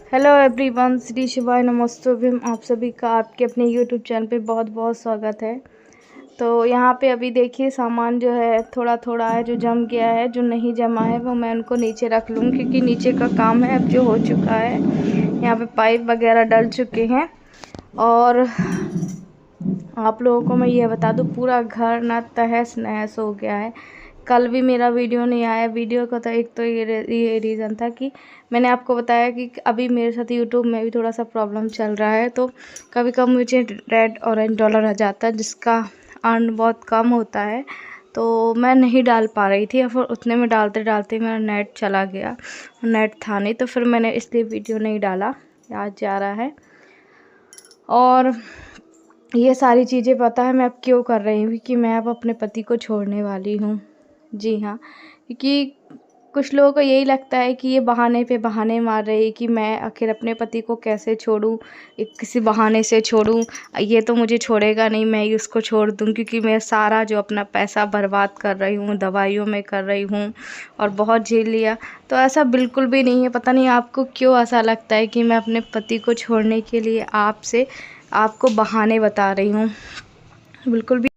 Hello everyone, Shri शिवाय नमस्तुभ्यम। आप सभी का आपके अपने यूट्यूब चैनल पे बहुत बहुत स्वागत है। तो यहाँ पे अभी देखिए सामान जो है थोड़ा थोड़ा है, जो जम गया है, जो नहीं जमा है वो मैं उनको नीचे रख लूँ, क्योंकि नीचे का काम है अब जो हो चुका है। यहाँ पे पाइप वगैरह डल चुके हैं। और आप लोगों को मैं ये बता दूँ, पूरा घर ना तहस नहस हो गया है। कल भी मेरा वीडियो नहीं आया। वीडियो का तो एक तो ये रीज़न था कि मैंने आपको बताया कि अभी मेरे साथ यूट्यूब में भी थोड़ा सा प्रॉब्लम चल रहा है, तो कभी कभी मुझे रेड ऑरेंज डॉलर आ जाता है, जिसका अर्न बहुत कम होता है। तो मैं नहीं डाल पा रही थी, और फिर उतने में डालते डालते मेरा नेट चला गया। नेट था नहीं, तो फिर मैंने इसलिए वीडियो नहीं डाला। आज जा रहा है। और ये सारी चीज़ें पता है मैं अब क्यों कर रही हूँ, क्योंकि मैं अब अपने पति को छोड़ने वाली हूँ। जी हाँ, क्योंकि कुछ लोगों को यही लगता है कि ये बहाने पे बहाने मार रही है कि मैं आखिर अपने पति को कैसे छोड़ूं, किसी बहाने से छोड़ूं। ये तो मुझे छोड़ेगा नहीं, मैं ही उसको छोड़ दूं, क्योंकि मैं सारा जो अपना पैसा बर्बाद कर रही हूँ, दवाइयों में कर रही हूँ, और बहुत झेल लिया। तो ऐसा बिल्कुल भी नहीं है। पता नहीं आपको क्यों ऐसा लगता है कि मैं अपने पति को छोड़ने के लिए आपको बहाने बता रही हूँ। बिल्कुल भी।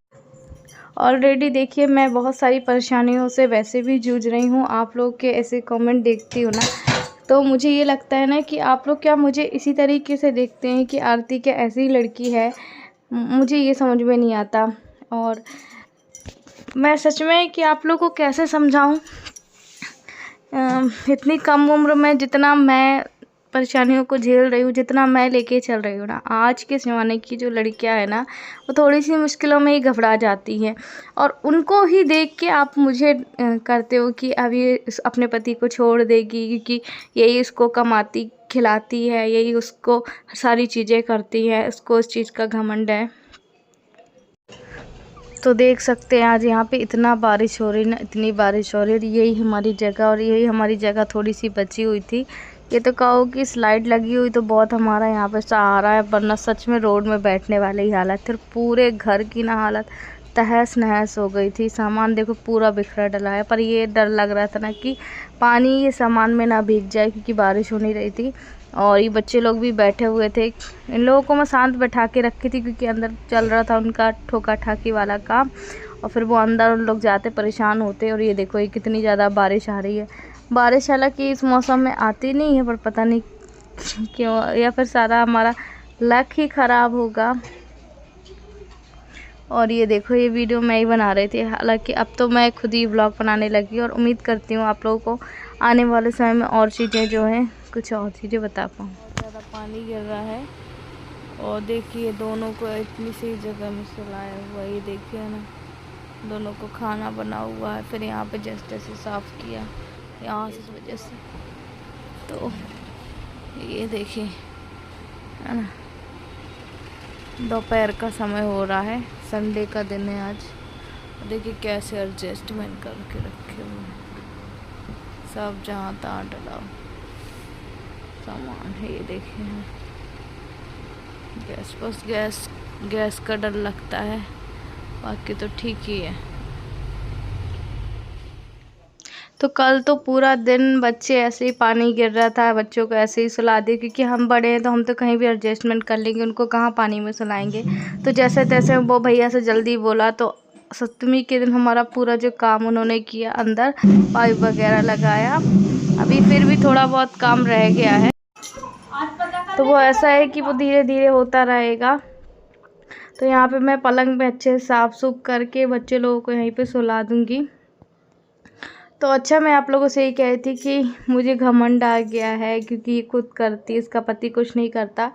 ऑलरेडी देखिए मैं बहुत सारी परेशानियों से वैसे भी जूझ रही हूँ। आप लोग के ऐसे कमेंट देखती हूँ ना, तो मुझे ये लगता है ना कि आप लोग क्या मुझे इसी तरीके से देखते हैं कि आरती क्या ऐसी ही लड़की है। मुझे ये समझ में नहीं आता। और मैं सच में कि आप लोग को कैसे समझाऊं, इतनी कम उम्र में जितना मैं परेशानियों को झेल रही हूँ, जितना मैं लेके चल रही हूँ ना, आज के ज़माने की जो लड़कियां हैं ना, वो थोड़ी सी मुश्किलों में ही घबरा जाती हैं। और उनको ही देख के आप मुझे करते हो कि अब ये अपने पति को छोड़ देगी, क्योंकि यही उसको कमाती खिलाती है, यही उसको सारी चीज़ें करती है, उसको उस चीज़ का घमंड है। तो देख सकते हैं आज यहाँ पे इतना बारिश हो रही ना, इतनी बारिश हो रही है। यही हमारी जगह, और यही हमारी जगह थोड़ी सी बची हुई थी। ये तो कहो कि स्लाइड लगी हुई तो बहुत हमारा यहाँ पे सहारा है, वरना सच में रोड में बैठने वाली ही हालत थी। पूरे घर की ना हालत तहस नहस हो गई थी। सामान देखो पूरा बिखरा डला है, पर ये डर लग रहा था ना कि पानी ये सामान में ना भीग जाए, क्योंकि बारिश हो नहीं रही थी। और ये बच्चे लोग भी बैठे हुए थे। इन लोगों को मैं शांत बैठा के रखी थी, क्योंकि अंदर चल रहा था उनका ठोका ठाकी वाला काम, और फिर वो अंदर उन लोग जाते परेशान होते। और ये देखो ये कितनी ज़्यादा बारिश आ रही है। बारिश हालांकि इस मौसम में आती नहीं है, पर पता नहीं क्यों, या फिर सारा हमारा लक ही ख़राब होगा। और ये देखो ये वीडियो मैं ही बना रही थी। हालांकि अब तो मैं खुद ही व्लॉग बनाने लगी, और उम्मीद करती हूँ आप लोगों को आने वाले समय में और चीज़ें जो हैं, कुछ और चीज़ें बता पाऊँ। बहुत ज़्यादा पानी गिर रहा है, और देखिए दोनों को इतनी सी जगह में सुलाया हुआ है। ये देखिए ना, दोनों को खाना बना हुआ है, फिर यहाँ पे जैसे साफ़ किया यहाँ से इस वजह से। तो ये देखिए है ना, दोपहर का समय हो रहा है, संडे का दिन है आज। देखिए कैसे एडजस्टमेंट करके रखे हुए हैं, सब जहाँ तहाँ डला सामान है। ये देखिए गैस, बस गैस का डर लगता है, बाकी तो ठीक ही है। तो कल तो पूरा दिन बच्चे ऐसे ही, पानी गिर रहा था, बच्चों को ऐसे ही सुला दिए, क्योंकि हम बड़े हैं तो हम तो कहीं भी एडजस्टमेंट कर लेंगे, उनको कहाँ पानी में सुलाएंगे। तो जैसे तैसे वो भैया से जल्दी बोला, तो सप्तमी के दिन हमारा पूरा जो काम उन्होंने किया, अंदर पाइप वगैरह लगाया। अभी फिर भी थोड़ा बहुत काम रह गया है, तो वो ऐसा है कि वो धीरे धीरे होता रहेगा। तो यहाँ पे मैं पलंग पे अच्छे से साफ सूफ करके बच्चे लोगों को यहीं पे सुला दूँगी। तो अच्छा, मैं आप लोगों से यही कह रही थी कि मुझे घमंड आ गया है, क्योंकि ये खुद करती है, इसका पति कुछ नहीं करता।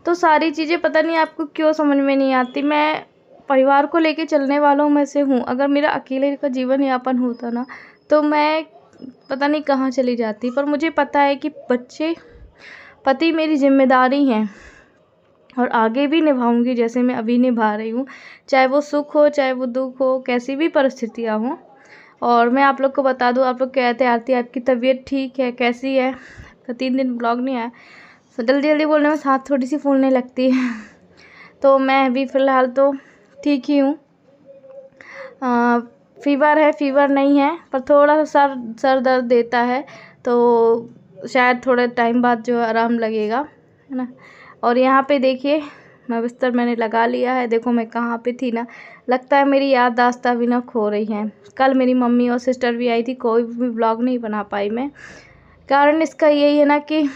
तो सारी चीज़ें पता नहीं आपको क्यों समझ में नहीं आती। मैं परिवार को लेके चलने वालों में से हूँ। अगर मेरा अकेले का जीवन यापन होता ना, तो मैं पता नहीं कहाँ चली जाती। पर मुझे पता है कि पति मेरी जिम्मेदारी हैं, और आगे भी निभाऊंगी जैसे मैं अभी निभा रही हूँ, चाहे वो सुख हो चाहे वो दुख हो, कैसी भी परिस्थितियाँ हों। और मैं आप लोग को बता दूँ, आप लोग कहते हैं आरती आपकी तबीयत ठीक है, कैसी है? तो 3 दिन ब्लॉग नहीं आया, तो जल्दी जल्दी बोलने में हाथ थोड़ी सी फूलने लगती है। तो मैं अभी फ़िलहाल तो ठीक ही हूँ। फीवर है, फीवर नहीं है, पर थोड़ा सा सर दर्द देता है। तो शायद थोड़े टाइम बाद जो आराम लगेगा, है ना। और यहाँ पे देखिए मैं बिस्तर मैंने लगा लिया है। देखो मैं कहाँ पे थी ना, लगता है मेरी याददाश्त अभी ना खो रही है। कल मेरी मम्मी और सिस्टर भी आई थी, कोई भी ब्लॉग नहीं बना पाई मैं। कारण इसका यही है ना कि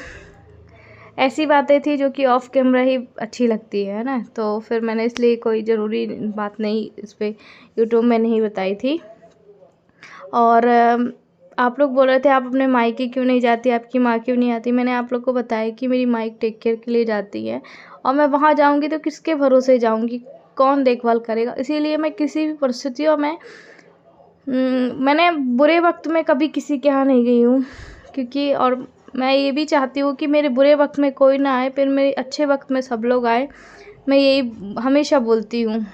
ऐसी बातें थी जो कि ऑफ कैमरा ही अच्छी लगती है ना, तो फिर मैंने इसलिए कोई ज़रूरी बात नहीं इस पर यूट्यूब में नहीं बताई थी। और आप लोग बोल रहे थे आप अपने मायके क्यों नहीं जाती, आपकी माँ क्यों नहीं आती। मैंने आप लोग को बताया कि मेरी माँ टेक केयर के लिए जाती है, और मैं वहाँ जाऊँगी तो किसके भरोसे जाऊँगी, कौन देखभाल करेगा। इसीलिए मैं किसी भी परिस्थितियों में मैंने बुरे वक्त में कभी किसी के यहाँ नहीं गई हूँ, क्योंकि और मैं ये भी चाहती हूँ कि मेरे बुरे वक्त में कोई ना आए, फिर मेरे अच्छे वक्त में सब लोग आए। मैं यही हमेशा बोलती हूँ,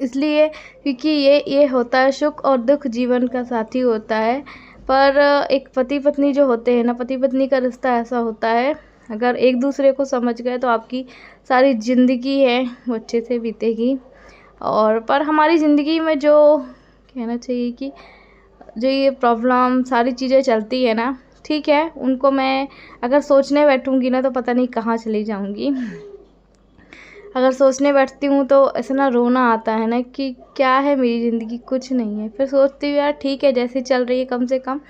इसलिए क्योंकि ये होता है, सुख और दुख जीवन का साथी होता है। पर एक पति पत्नी जो होते हैं ना, पति पत्नी का रिश्ता ऐसा होता है, अगर एक दूसरे को समझ गए तो आपकी सारी ज़िंदगी है वो अच्छे से बीतेगी। और पर हमारी ज़िंदगी में जो कहना चाहिए कि जो ये प्रॉब्लम सारी चीज़ें चलती है ना, ठीक है, उनको मैं अगर सोचने बैठूँगी ना तो पता नहीं कहाँ चली जाऊँगी। अगर सोचने बैठती हूँ तो ऐसा ना रोना आता है ना कि क्या है मेरी ज़िंदगी, कुछ नहीं है। फिर सोचती हूँ यार ठीक है, जैसे चल रही है, कम से कम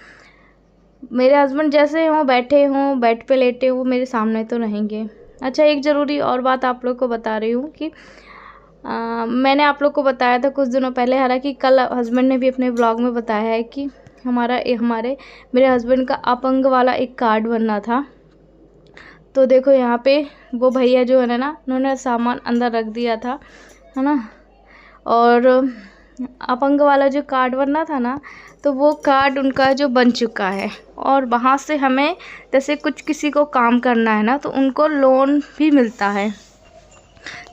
मेरे हस्बैंड जैसे हों, बैठे हों, बेड पे लेटे हों, मेरे सामने तो रहेंगे। अच्छा, एक ज़रूरी और बात आप लोग को बता रही हूँ कि मैंने आप लोग को बताया था कुछ दिनों पहले, हालांकि कल हस्बैंड ने भी अपने ब्लॉग में बताया है कि मेरे हस्बैंड का अपंग वाला एक कार्ड बनना था। तो देखो यहाँ पे वो भैया जो है ना, उन्होंने सामान अंदर रख दिया था, है ना। और अपंग वाला जो कार्ड बनना था ना, तो वो कार्ड उनका जो बन चुका है। और वहाँ से हमें जैसे कुछ किसी को काम करना है ना, तो उनको लोन भी मिलता है,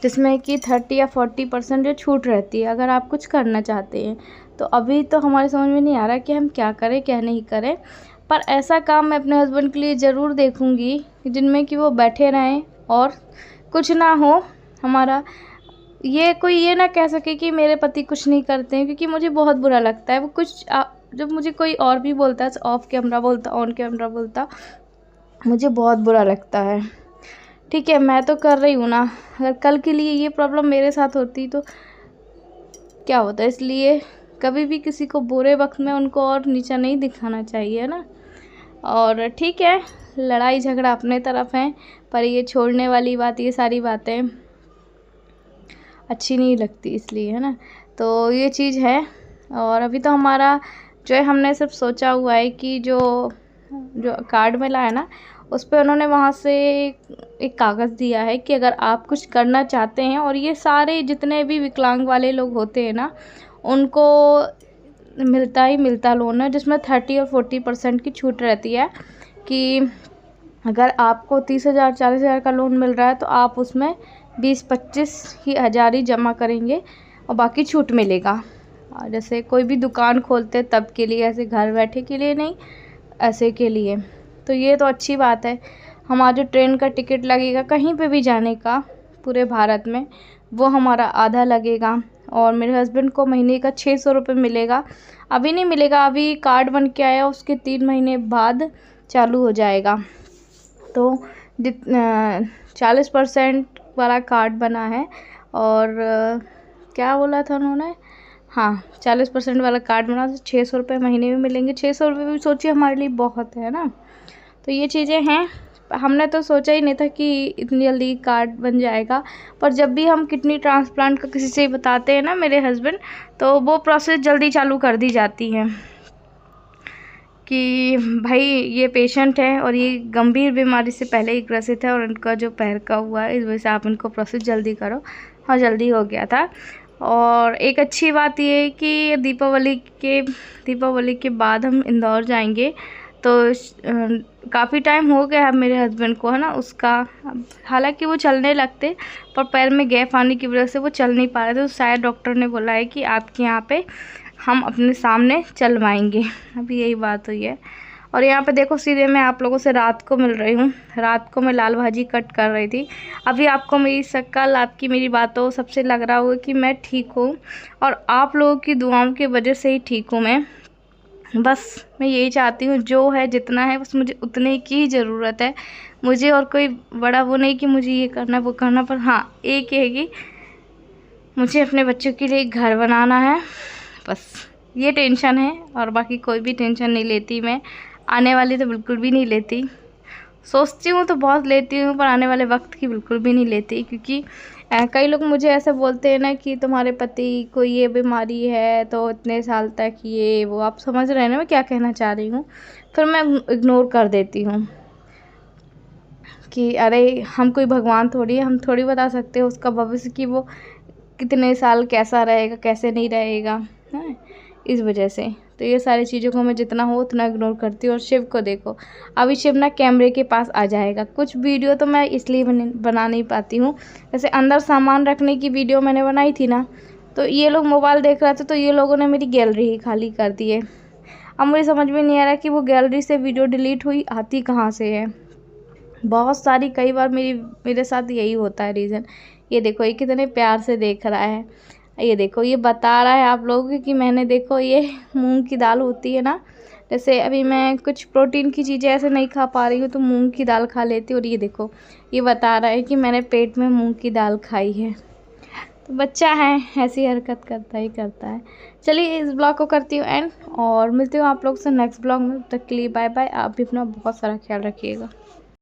जिसमें कि 30 या 40% जो छूट रहती है अगर आप कुछ करना चाहते हैं। तो अभी तो हमारे समझ में नहीं आ रहा कि हम क्या करें क्या नहीं करें, पर ऐसा काम मैं अपने हस्बैंड के लिए ज़रूर देखूंगी जिनमें कि वो बैठे रहें और कुछ ना हो हमारा, ये कोई ये ना कह सके कि मेरे पति कुछ नहीं करते हैं, क्योंकि मुझे बहुत बुरा लगता है वो कुछ जब मुझे कोई और भी बोलता है, ऑफ कैमरा बोलता, ऑन कैमरा बोलता, मुझे बहुत बुरा लगता है। ठीक है, मैं तो कर रही हूँ ना, अगर कल के लिए ये प्रॉब्लम मेरे साथ होती तो क्या होता। इसलिए कभी भी किसी को बुरे वक्त में उनको और नीचा नहीं दिखाना चाहिए ना। और ठीक है, लड़ाई झगड़ा अपने तरफ है, पर ये छोड़ने वाली बात, ये सारी बातें अच्छी नहीं लगती, इसलिए, है ना। तो ये चीज़ है। और अभी तो हमारा जो है, हमने सिर्फ सोचा हुआ है कि जो कार्ड मिला है ना, उस पर उन्होंने वहाँ से एक कागज़ दिया है कि अगर आप कुछ करना चाहते हैं, और ये सारे जितने भी विकलांग वाले लोग होते हैं ना, उनको मिलता ही मिलता लोन है, जिसमें 30 और 40% की छूट रहती है कि अगर आपको 30,000 40,000 का लोन मिल रहा है तो आप उसमें 20-25 ही हज़ार ही जमा करेंगे और बाकी छूट मिलेगा। जैसे कोई भी दुकान खोलते तब के लिए, ऐसे घर बैठे के लिए नहीं, ऐसे के लिए। तो ये तो अच्छी बात है। हमारा जो ट्रेन का टिकट लगेगा कहीं पे भी जाने का पूरे भारत में, वो हमारा आधा लगेगा। और मेरे हस्बैंड को महीने का 600 रुपये मिलेगा। अभी नहीं मिलेगा, अभी कार्ड बन के आया, उसके 3 महीने बाद चालू हो जाएगा। तो 40% वाला कार्ड बना है। और क्या बोला था उन्होंने, हाँ 40% वाला कार्ड बना तो 600 रुपये महीने में मिलेंगे। 600 रुपये भी सोचिए हमारे लिए बहुत है ना। तो ये चीज़ें हैं, हमने तो सोचा ही नहीं था कि इतनी जल्दी कार्ड बन जाएगा। पर जब भी हम किडनी ट्रांसप्लांट का किसी से बताते हैं ना, मेरे हस्बैंड, तो वो प्रोसेस जल्दी चालू कर दी जाती है कि भाई ये पेशेंट है और ये गंभीर बीमारी से पहले ही ग्रसित है और उनका जो पैर का हुआ है, इस वजह से आप इनको प्रोसेस जल्दी करो। हाँ, जल्दी हो गया था। और एक अच्छी बात ये है कि दीपावली के बाद हम इंदौर जाएंगे। तो काफ़ी टाइम हो गया है मेरे हस्बैंड को, है ना, उसका, हालांकि वो चलने लगते, पर पैर में गैप आने की वजह से वो चल नहीं पा रहे थे। तो शायद डॉक्टर ने बोला है कि आपके यहाँ पे हम अपने सामने चलवाएंगे। अभी यही बात हुई है। और यहाँ पे देखो, सीधे मैं आप लोगों से रात को मिल रही हूँ। रात को मैं लाल भाजी कट कर रही थी। अभी आपको मेरी शक्ल, आपकी मेरी बातों सबसे लग रहा होगा कि मैं ठीक हूँ, और आप लोगों की दुआओं की वजह से ही ठीक हूँ मैं। बस मैं यही चाहती हूँ, जो है जितना है बस मुझे उतने की ज़रूरत है। मुझे और कोई बड़ा वो नहीं कि मुझे ये करना वो करना, पर हाँ एक है कि मुझे अपने बच्चों के लिए एक घर बनाना है, बस ये टेंशन है। और बाकी कोई भी टेंशन नहीं लेती मैं, आने वाली तो बिल्कुल भी नहीं लेती। सोचती हूँ तो बहुत लेती हूँ, पर आने वाले वक्त की बिल्कुल भी नहीं लेती, क्योंकि कई लोग मुझे ऐसे बोलते हैं ना कि तुम्हारे पति को ये बीमारी है तो इतने साल तक ये वो, आप समझ रहे हैं ना मैं क्या कहना चाह रही हूँ। फिर मैं इग्नोर कर देती हूँ कि अरे हम कोई भगवान थोड़ी है, हम थोड़ी बता सकते हैं उसका भविष्य कि वो कितने साल कैसा रहेगा कैसे नहीं रहेगा, है इस वजह से। तो ये सारी चीज़ों को मैं जितना हो उतना इग्नोर करती हूँ। और शिव को देखो, अभी शिव ना कैमरे के पास आ जाएगा। कुछ वीडियो तो मैं इसलिए बना नहीं पाती हूँ, जैसे अंदर सामान रखने की वीडियो मैंने बनाई थी ना, तो ये लोग मोबाइल देख रहे थे तो ये लोगों ने मेरी गैलरी ही खाली कर दी है। अब मुझे समझ में नहीं आ रहा कि वो गैलरी से वीडियो डिलीट हुई आती कहाँ से है। बहुत सारी कई बार मेरे साथ यही होता है रीज़न। ये देखो ये कितने प्यार से देख रहा है, ये देखो ये बता रहा है आप लोगों को कि मैंने देखो ये मूंग की दाल होती है ना, जैसे अभी मैं कुछ प्रोटीन की चीज़ें ऐसे नहीं खा पा रही हूँ तो मूंग की दाल खा लेती हूँ। और ये देखो ये बता रहा है कि मैंने पेट में मूंग की दाल खाई है। तो बच्चा है ऐसी हरकत करता ही करता है। चलिए इस ब्लॉग को करती हूँ एंड, और मिलती हूँ आप लोग से नेक्स्ट ब्लॉग में। तब तक के लिए बाय बाय। आप भी अपना बहुत सारा ख्याल रखिएगा।